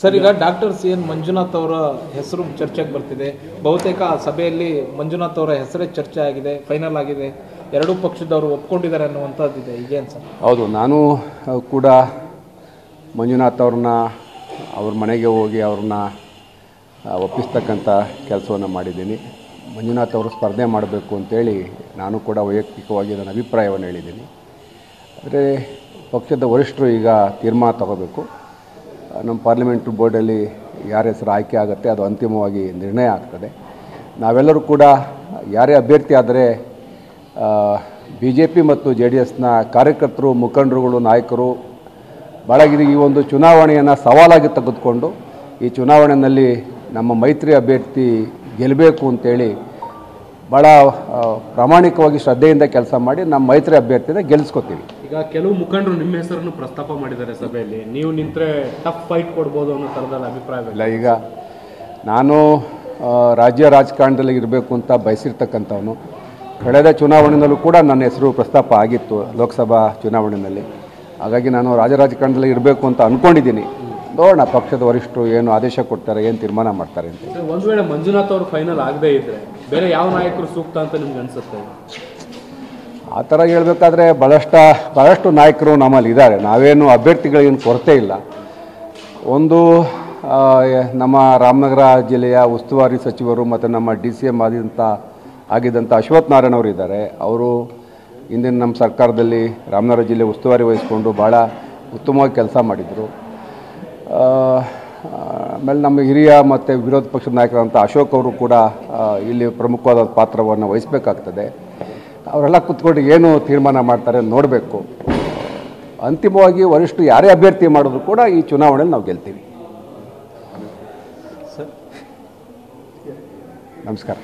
Sir, ಈಗ doctor CN Manjunath ಅವರ ಹೆಸರು ಚರ್ಚೆಗೆ ಬರ್ತಿದೆ. ಬಹುತೇಕ ಸಭೆಯಲ್ಲಿ ಮಂಜುನಾಥ್ ಅವರ ಹೆಸರೇ ಚರ್ಚೆ ಆಗಿದೆ, ಫೈನಲ್ ಆಗಿದೆ, ಎರಡೂ ಪಕ್ಷದವರು ಒಪ್ಕೊಂಡಿದ್ದಾರೆ ಅನ್ನುವಂಥದ್ದಿದೆ. ಈಗೇನು ಸರ್? ಹೌದು, ನಾನು ಕೂಡ ಮಂಜುನಾಥ್ ಅವ್ರನ್ನ ಅವ್ರ ಮನೆಗೆ ಹೋಗಿ ಅವ್ರನ್ನ ಒಪ್ಪಿಸ್ತಕ್ಕಂಥ ಕೆಲಸವನ್ನು ಮಾಡಿದ್ದೀನಿ. ಮಂಜುನಾಥ್ ಅವರು ಸ್ಪರ್ಧೆ ಮಾಡಬೇಕು ಅಂತೇಳಿ ನಾನು ಕೂಡ ವೈಯಕ್ತಿಕವಾಗಿ ನನ್ನ ಅಭಿಪ್ರಾಯವನ್ನು ಹೇಳಿದ್ದೀನಿ. ಆದರೆ ಪಕ್ಷದ ವರಿಷ್ಠರು ಈಗ ತೀರ್ಮಾನ ತಗೋಬೇಕು. ನಮ್ಮ ಪಾರ್ಲಿಮೆಂಟ್ರಿ ಬೋರ್ಡಲ್ಲಿ ಯಾರ ಹೆಸರು ಆಯ್ಕೆ ಆಗುತ್ತೆ ಅದು ಅಂತಿಮವಾಗಿ ನಿರ್ಣಯ ಆಗ್ತದೆ. ನಾವೆಲ್ಲರೂ ಕೂಡ ಯಾರೇ ಅಭ್ಯರ್ಥಿ ಆದರೆ BJP ಮತ್ತು JDSನ ಕಾರ್ಯಕರ್ತರು, ಮುಖಂಡರುಗಳು, ನಾಯಕರು ಭಾಳ ಈ ಒಂದು ಚುನಾವಣೆಯನ್ನು ಸವಾಲಾಗಿ ತೆಗೆದುಕೊಂಡು ಈ ಚುನಾವಣೆಯಲ್ಲಿ ನಮ್ಮ ಮೈತ್ರಿ ಅಭ್ಯರ್ಥಿ ಗೆಲ್ಲಬೇಕು ಅಂತೇಳಿ ಭಾಳ ಪ್ರಾಮಾಣಿಕವಾಗಿ ಶ್ರದ್ಧೆಯಿಂದ ಕೆಲಸ ಮಾಡಿ ನಮ್ಮ ಮೈತ್ರಿ ಅಭ್ಯರ್ಥಿನ ಗೆಲ್ಲಿಸ್ಕೊತೀವಿ. ಈಗ ಕೆಲವು ಮುಖಂಡರು ನಿಮ್ಮ ಹೆಸರನ್ನು ಪ್ರಸ್ತಾಪ ಮಾಡಿದ್ದಾರೆ ಸಭೆಯಲ್ಲಿ, ನೀವು ನಿಂತರೆ ಟಫ್ ಫೈಟ್ ಕೊಡ್ಬೋದು ಅನ್ನೋ ಥರದಲ್ಲಿ ಅಭಿಪ್ರಾಯ ಇಲ್ಲ. ಈಗ ನಾನು ರಾಜ್ಯ ರಾಜಕಾರಣದಲ್ಲಿ ಇರಬೇಕು ಅಂತ ಬಯಸಿರ್ತಕ್ಕಂಥವನು. ಕಳೆದ ಚುನಾವಣೆಯಲ್ಲೂ ಕೂಡ ನನ್ನ ಹೆಸರು ಪ್ರಸ್ತಾಪ ಆಗಿತ್ತು, ಲೋಕಸಭಾ ಚುನಾವಣೆಯಲ್ಲಿ. ಹಾಗಾಗಿ ನಾನು ರಾಜಕಾರಣದಲ್ಲಿ ಇರಬೇಕು ಅಂತ ಅಂದ್ಕೊಂಡಿದ್ದೀನಿ. ನೋಡೋಣ ಪಕ್ಷದ ವರಿಷ್ಠರು ಏನು ಆದೇಶ ಕೊಡ್ತಾರೆ, ಏನು ತೀರ್ಮಾನ ಮಾಡ್ತಾರೆ ಅಂತ. ಒಂದು ವೇಳೆ ಮಂಜುನಾಥ್ ಅವರು ಫೈನಲ್ ಆಗದೇ ಇದ್ದರೆ ಬೇರೆ ಯಾವ ನಾಯಕರು ಸೂಕ್ತ ಅಂತ ನಿಮ್ಗೆ ಅನಿಸುತ್ತೆ? ಆ ಥರ ಹೇಳಬೇಕಾದ್ರೆ ಭಾಳಷ್ಟು ನಾಯಕರು ನಮ್ಮಲ್ಲಿ ಇದ್ದಾರೆ. ನಾವೇನು ಅಭ್ಯರ್ಥಿಗಳಿಗೇನು ಕೊರತೆ ಇಲ್ಲ. ಒಂದು ನಮ್ಮ ರಾಮನಗರ ಜಿಲ್ಲೆಯ ಉಸ್ತುವಾರಿ ಸಚಿವರು ಮತ್ತು ನಮ್ಮ DCM ಆಗಿದ್ದಂಥ ಅಶ್ವಥ್ ನಾರಾಯಣ ಅವರು ಇದ್ದಾರೆ. ಅವರು ಹಿಂದಿನ ನಮ್ಮ ಸರ್ಕಾರದಲ್ಲಿ ರಾಮನಗರ ಜಿಲ್ಲೆ ಉಸ್ತುವಾರಿ ವಹಿಸ್ಕೊಂಡು ಭಾಳ ಉತ್ತಮವಾಗಿ ಕೆಲಸ ಮಾಡಿದರು. ಆಮೇಲೆ ನಮ್ಮ ಹಿರಿಯ ಮತ್ತು ವಿರೋಧ ಪಕ್ಷದ ನಾಯಕರಂಥ ಅಶೋಕ್ ಅವರು ಕೂಡ ಇಲ್ಲಿ ಪ್ರಮುಖವಾದ ಪಾತ್ರವನ್ನು ವಹಿಸಬೇಕಾಗ್ತದೆ. ಅವರೆಲ್ಲ ಕೂತ್ಕೊಂಡು ಏನು ತೀರ್ಮಾನ ಮಾಡ್ತಾರೆ ನೋಡಬೇಕು. ಅಂತಿಮವಾಗಿ ವರಿಷ್ಠರು ಯಾರೇ ಅಭ್ಯರ್ಥಿ ಮಾಡಿದ್ರು ಕೂಡ ಈ ಚುನಾವಣೆಯಲ್ಲಿ ನಾವು ಗೆಲ್ತೀವಿ. ನಮಸ್ಕಾರ.